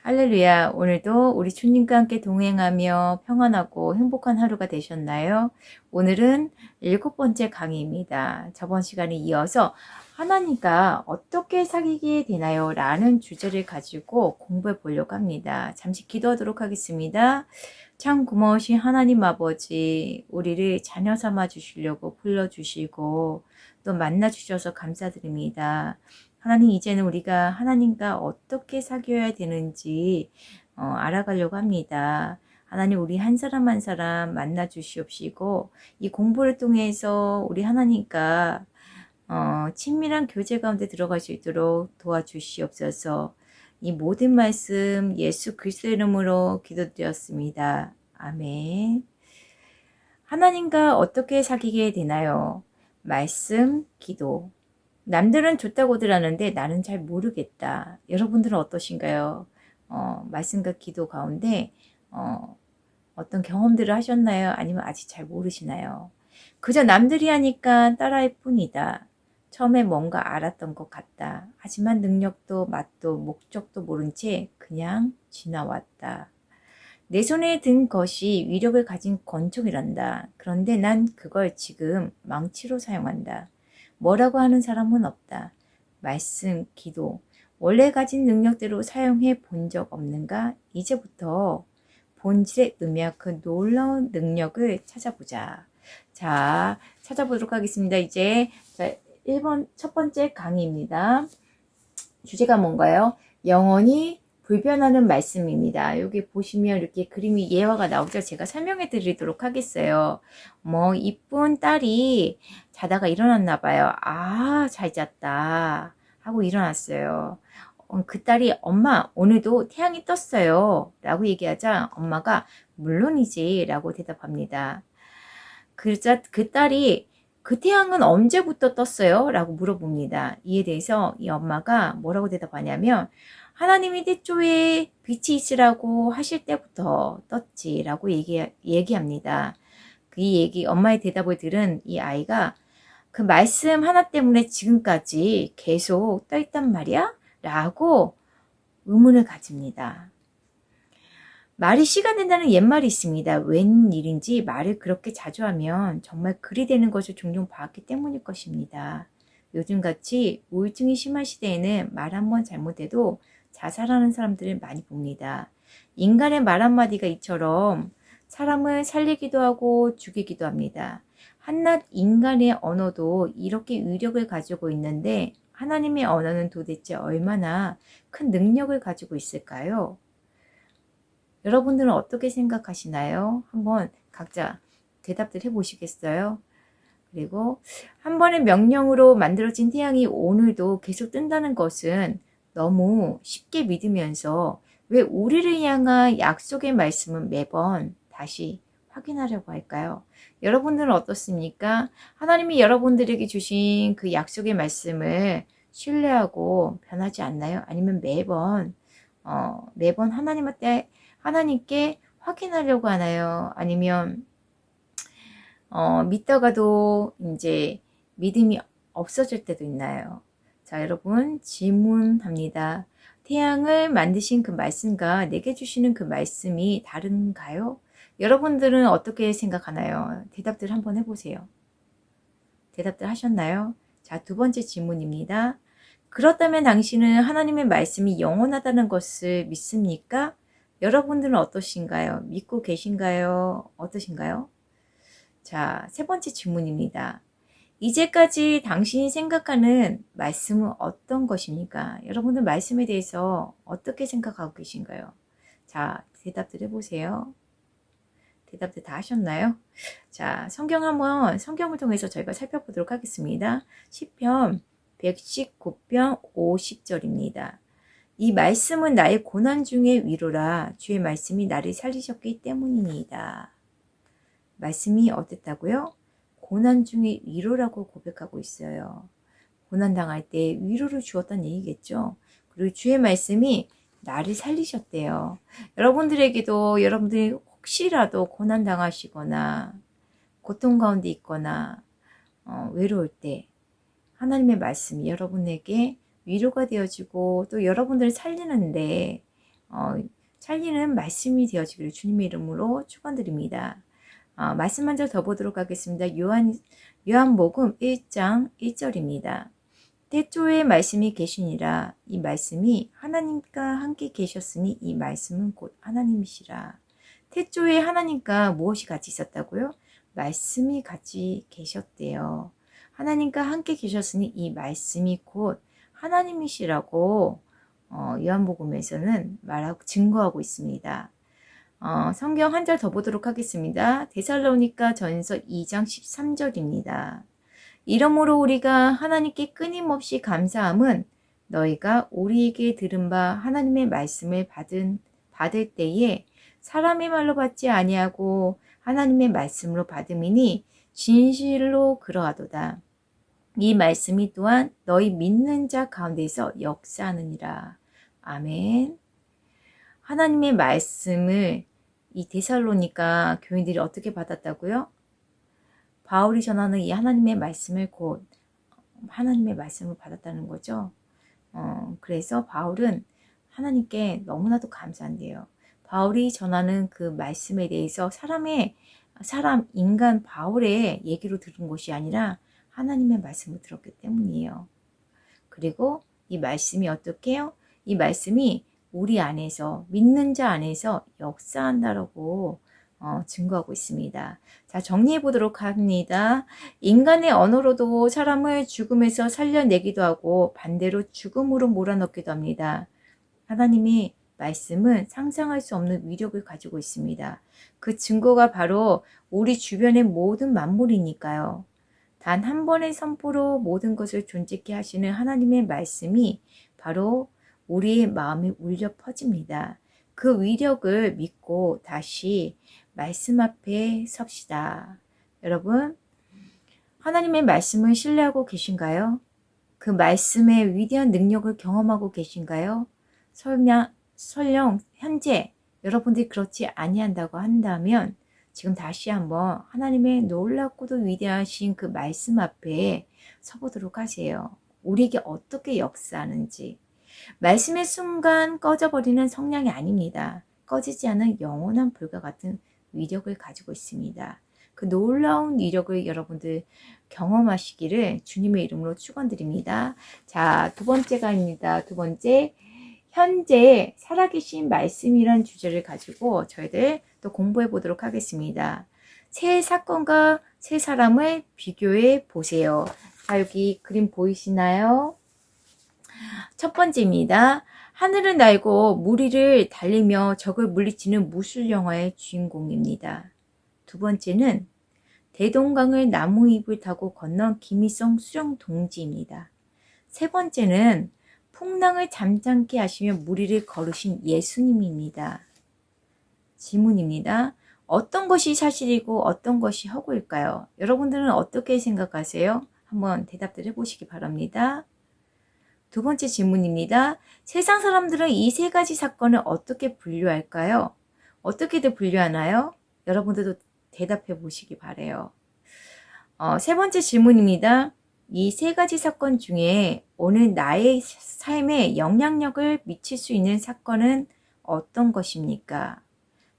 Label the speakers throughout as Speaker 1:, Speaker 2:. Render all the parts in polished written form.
Speaker 1: 할렐루야. 오늘도 우리 주님과 함께 동행하며 평안하고 행복한 하루가 되셨나요? 오늘은 7번째 강의입니다. 저번 시간에 이어서 하나님과 어떻게 사귀게 되나요? 라는 주제를 가지고 공부해 보려고 합니다. 잠시 기도하도록 하겠습니다. 참 고마우신 하나님 아버지, 우리를 자녀 삼아 주시려고 불러주시고 또 만나 주셔서 감사드립니다. 하나님, 이제는 우리가 하나님과 어떻게 사귀어야 되는지 알아가려고 합니다. 하나님, 우리 한 사람 한 사람 만나 주시옵시고 이 공부를 통해서 우리 하나님과 친밀한 교제 가운데 들어갈 수 있도록 도와주시옵소서. 이 모든 말씀 예수 그리스도의 이름으로 기도드렸습니다. 아멘. 하나님과 어떻게 사귀게 되나요? 말씀, 기도. 남들은 좋다고들 하는데 나는 잘 모르겠다. 여러분들은 어떠신가요? 말씀과 기도 가운데 어떤 경험들을 하셨나요? 아니면 아직 잘 모르시나요? 그저 남들이 하니까 따라할 뿐이다. 처음에 뭔가 알았던 것 같다. 하지만 능력도 맛도 목적도 모른 채 그냥 지나왔다. 내 손에 든 것이 위력을 가진 권총이란다. 그런데 난 그걸 지금 망치로 사용한다. 뭐라고 하는 사람은 없다. 말씀, 기도, 원래 가진 능력대로 사용해 본 적 없는가? 이제부터 본질에 의미한 그 놀라운 능력을 찾아보자. 자, 찾아보도록 하겠습니다. 이제 1번 첫 번째 강의입니다. 주제가 뭔가요? 영원히 불변하는 말씀입니다. 여기 보시면 이렇게 그림이 예화가 나오죠. 제가 설명해 드리도록 하겠어요. 이쁜 딸이 자다가 일어났나 봐요. 아, 잘 잤다 하고 일어났어요. 그 딸이 엄마 오늘도 태양이 떴어요 라고 얘기하자 엄마가 물론이지 라고 대답합니다. 그러자 그 딸이 그 태양은 언제부터 떴어요? 라고 물어봅니다. 이에 대해서 이 엄마가 뭐라고 대답하냐면 하나님이 태초에 빛이 있으라고 하실 때부터 떴지라고 얘기합니다. 엄마의 대답을 들은 이 아이가 그 말씀 하나 때문에 지금까지 계속 떠 있단 말이야? 라고 의문을 가집니다. 말이 씨가 된다는 옛말이 있습니다. 웬일인지 말을 그렇게 자주 하면 정말 글이 되는 것을 종종 봤기 때문일 것입니다. 요즘같이 우울증이 심한 시대에는 말 한번 잘못해도 자살하는 사람들을 많이 봅니다. 인간의 말 한마디가 이처럼 사람을 살리기도 하고 죽이기도 합니다. 한낱 인간의 언어도 이렇게 위력을 가지고 있는데 하나님의 언어는 도대체 얼마나 큰 능력을 가지고 있을까요? 여러분들은 어떻게 생각하시나요? 한번 각자 대답들 해보시겠어요? 그리고 한 번의 명령으로 만들어진 태양이 오늘도 계속 뜬다는 것은 너무 쉽게 믿으면서 왜 우리를 향한 약속의 말씀은 매번 다시 확인하려고 할까요? 여러분들은 어떻습니까? 하나님이 여러분들에게 주신 그 약속의 말씀을 신뢰하고 변하지 않나요? 아니면 매번 하나님께 확인하려고 하나요? 아니면 믿다가도 이제 믿음이 없어질 때도 있나요? 자, 여러분 질문합니다. 태양을 만드신 그 말씀과 내게 주시는 그 말씀이 다른가요? 여러분들은 어떻게 생각하나요? 대답들 한번 해보세요. 대답들 하셨나요? 자, 두 번째 질문입니다. 그렇다면 당신은 하나님의 말씀이 영원하다는 것을 믿습니까? 여러분들은 어떠신가요? 믿고 계신가요? 어떠신가요? 자, 세 번째 질문입니다. 이제까지 당신이 생각하는 말씀은 어떤 것입니까? 여러분들 말씀에 대해서 어떻게 생각하고 계신가요? 자, 대답들 해보세요. 대답들 다 하셨나요? 자, 성경을 통해서 저희가 살펴보도록 하겠습니다. 시편 119편 50절입니다. 이 말씀은 나의 고난 중의 위로라. 주의 말씀이 나를 살리셨기 때문이니이다. 말씀이 어땠다고요? 고난 중의 위로라고 고백하고 있어요. 고난 당할 때 위로를 주었다는 얘기겠죠. 그리고 주의 말씀이 나를 살리셨대요. 여러분들이 혹시라도 고난 당하시거나 고통 가운데 있거나 외로울 때 하나님의 말씀이 여러분에게 위로가 되어지고 또 여러분들을 살리는데 살리는 말씀이 되어지기를 주님의 이름으로 축원드립니다. 말씀 한 절 더 보도록 하겠습니다. 요한복음 1장 1절입니다. 태초에 말씀이 계시니라. 이 말씀이 하나님과 함께 계셨으니 이 말씀은 곧 하나님이시라. 태초에 하나님과 무엇이 같이 있었다고요? 말씀이 같이 계셨대요. 하나님과 함께 계셨으니 이 말씀이 곧 하나님이시라고 요한복음에서는 말하고 증거하고 있습니다. 성경 한 절 더 보도록 하겠습니다. 데살로니가 전서 2장 13절입니다. 이러므로 우리가 하나님께 끊임없이 감사함은 너희가 우리에게 들은 바 하나님의 말씀을 받을 때에 사람의 말로 받지 아니하고 하나님의 말씀으로 받음이니 진실로 그러하도다. 이 말씀이 또한 너희 믿는 자 가운데서 역사하느니라. 아멘. 하나님의 말씀을 이 데살로니가 교인들이 어떻게 받았다고요? 바울이 전하는 이 하나님의 말씀을 곧 하나님의 말씀을 받았다는 거죠. 그래서 바울은 하나님께 너무나도 감사한데요. 바울이 전하는 그 말씀에 대해서 인간 바울의 얘기로 들은 것이 아니라 하나님의 말씀을 들었기 때문이에요. 그리고 이 말씀이 어떻게 해요? 이 말씀이 우리 안에서, 믿는 자 안에서 역사한다라고 증거하고 있습니다. 자, 정리해 보도록 합니다. 인간의 언어로도 사람을 죽음에서 살려내기도 하고 반대로 죽음으로 몰아넣기도 합니다. 하나님의 말씀은 상상할 수 없는 위력을 가지고 있습니다. 그 증거가 바로 우리 주변의 모든 만물이니까요. 단 한 번의 선포로 모든 것을 존재케 하시는 하나님의 말씀이 바로 우리의 마음에 울려 퍼집니다. 그 위력을 믿고 다시 말씀 앞에 섭시다. 여러분, 하나님의 말씀을 신뢰하고 계신가요? 그 말씀의 위대한 능력을 경험하고 계신가요? 설령 현재 여러분들이 그렇지 아니한다고 한다면 지금 다시 한번 하나님의 놀랍고도 위대하신 그 말씀 앞에 서보도록 하세요. 우리에게 어떻게 역사하는지. 말씀의 순간 꺼져버리는 성량이 아닙니다. 꺼지지 않은 영원한 불과 같은 위력을 가지고 있습니다. 그 놀라운 위력을 여러분들 경험하시기를 주님의 이름으로 축원드립니다. 자, 두 번째가입니다. 두 번째, 현재 살아계신 말씀이란 주제를 가지고 저희들 또 공부해 보도록 하겠습니다. 새 사건과 새 사람을 비교해 보세요. 자, 여기 그림 보이시나요? 첫 번째입니다. 하늘을 날고 물 위를 달리며 적을 물리치는 무술 영화의 주인공입니다. 두 번째는 대동강을 나무잎을 타고 건넌 김일성 수령 동지입니다. 세 번째는 풍랑을 잠잠케 하시며 물 위를 걸으신 예수님입니다. 질문입니다. 어떤 것이 사실이고 어떤 것이 허구일까요? 여러분들은 어떻게 생각하세요? 한번 대답들 해보시기 바랍니다. 두 번째 질문입니다. 세상 사람들은 이 세 가지 사건을 어떻게 분류할까요? 어떻게들 분류하나요? 여러분들도 대답해 보시기 바라요. 세 번째 질문입니다. 이 세 가지 사건 중에 오늘 나의 삶에 영향력을 미칠 수 있는 사건은 어떤 것입니까?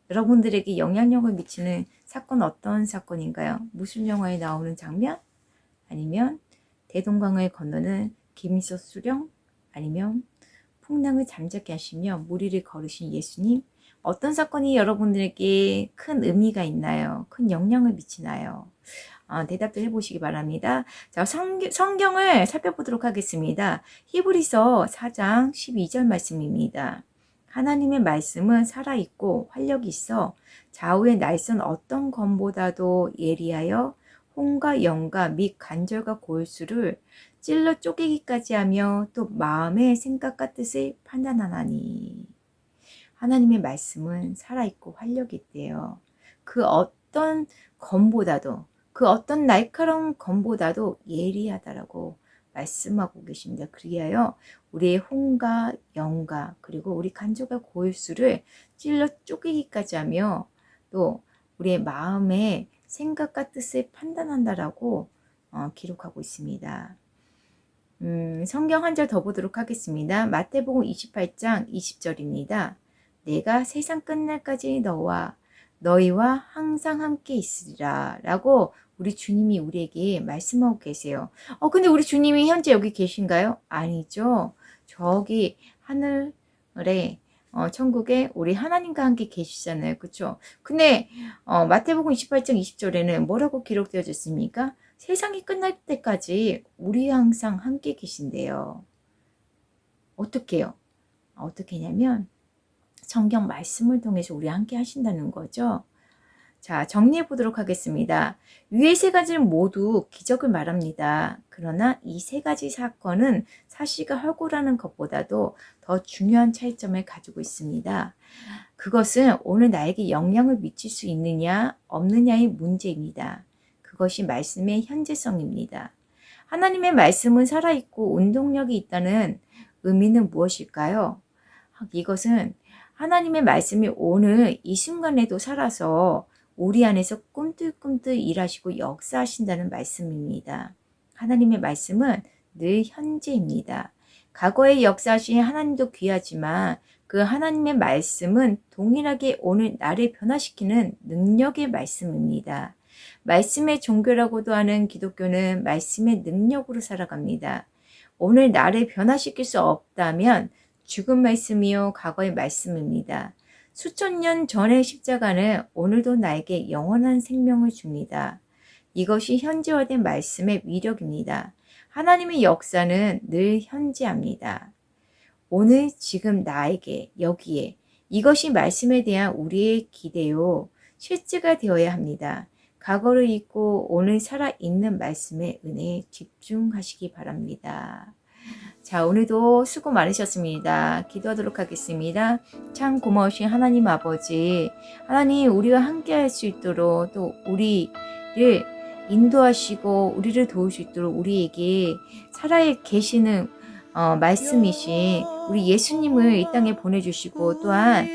Speaker 1: 여러분들에게 영향력을 미치는 사건 어떤 사건인가요? 무슨 영화에 나오는 장면? 아니면 대동강을 건너는 김일성 수령? 아니면 풍랑을 잠잠케 하시며 물 위를 걸으신 예수님? 어떤 사건이 여러분들에게 큰 의미가 있나요? 큰 영향을 미치나요? 대답도 해보시기 바랍니다. 자, 성경을 살펴보도록 하겠습니다. 히브리서 4장 12절 말씀입니다. 하나님의 말씀은 살아있고 활력이 있어 좌우의 날선 어떤 검보다도 예리하여 혼과 영과 및 관절과 골수를 찔러 쪼개기까지 하며 또 마음의 생각과 뜻을 판단하나니. 하나님의 말씀은 살아있고 활력이 있대요. 그 어떤 검보다도, 그 어떤 날카로운 검보다도 예리하다라고 말씀하고 계십니다. 그리하여 우리의 혼과 영과 그리고 우리 간절과 골수를 찔러 쪼개기까지 하며 또 우리의 마음의 생각과 뜻을 판단한다라고 기록하고 있습니다. 성경 한 절 더 보도록 하겠습니다. 마태복음 28장 20절입니다. 내가 세상 끝날까지 너희와 항상 함께 있으리라 라고 우리 주님이 우리에게 말씀하고 계세요. 근데 우리 주님이 현재 여기 계신가요? 아니죠. 저기 하늘에 천국에 우리 하나님과 함께 계시잖아요. 그렇죠? 근데 마태복음 28장 20절에는 뭐라고 기록되어졌습니까? 세상이 끝날 때까지 우리 항상 함께 계신대요. 어떻게 해요? 어떻게 하냐면 성경 말씀을 통해서 우리 함께 하신다는 거죠. 자, 정리해 보도록 하겠습니다. 위의 세 가지는 모두 기적을 말합니다. 그러나 이 세 가지 사건은 사실과 허구라는 것보다도 더 중요한 차이점을 가지고 있습니다. 그것은 오늘 나에게 영향을 미칠 수 있느냐 없느냐의 문제입니다. 그것이 말씀의 현재성입니다. 하나님의 말씀은 살아있고 운동력이 있다는 의미는 무엇일까요? 이것은 하나님의 말씀이 오늘 이 순간에도 살아서 우리 안에서 꿈틀꿈틀 일하시고 역사하신다는 말씀입니다. 하나님의 말씀은 늘 현재입니다. 과거에 역사하신 하나님도 귀하지만 그 하나님의 말씀은 동일하게 오늘 나를 변화시키는 능력의 말씀입니다. 말씀의 종교라고도 하는 기독교는 말씀의 능력으로 살아갑니다. 오늘 나를 변화시킬 수 없다면 죽은 말씀이요 과거의 말씀입니다. 수천 년 전의 십자가는 오늘도 나에게 영원한 생명을 줍니다. 이것이 현재화된 말씀의 위력입니다. 하나님의 역사는 늘 현재합니다. 오늘 지금 나에게 여기에 이것이 말씀에 대한 우리의 기대요 실제가 되어야 합니다. 과거를 잊고 오늘 살아있는 말씀의 은혜에 집중하시기 바랍니다. 자, 오늘도 수고 많으셨습니다. 기도하도록 하겠습니다. 참 고마우신 하나님 아버지, 하나님 우리와 함께 할 수 있도록 또 우리를 인도하시고 우리를 도울 수 있도록 우리에게 살아계시는 말씀이신 우리 예수님을 이 땅에 보내주시고 또한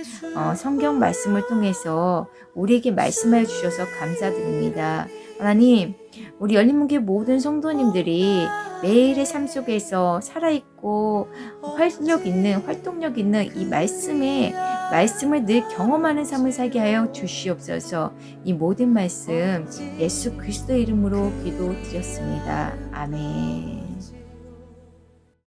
Speaker 1: 성경 말씀을 통해서 우리에게 말씀해 주셔서 감사드립니다. 하나님, 우리 열린문교회 모든 성도님들이 매일의 삶 속에서 살아있고 활동력 있는 이 말씀을 늘 경험하는 삶을 살게 하여 주시옵소서. 이 모든 말씀 예수 그리스도 이름으로 기도드렸습니다. 아멘.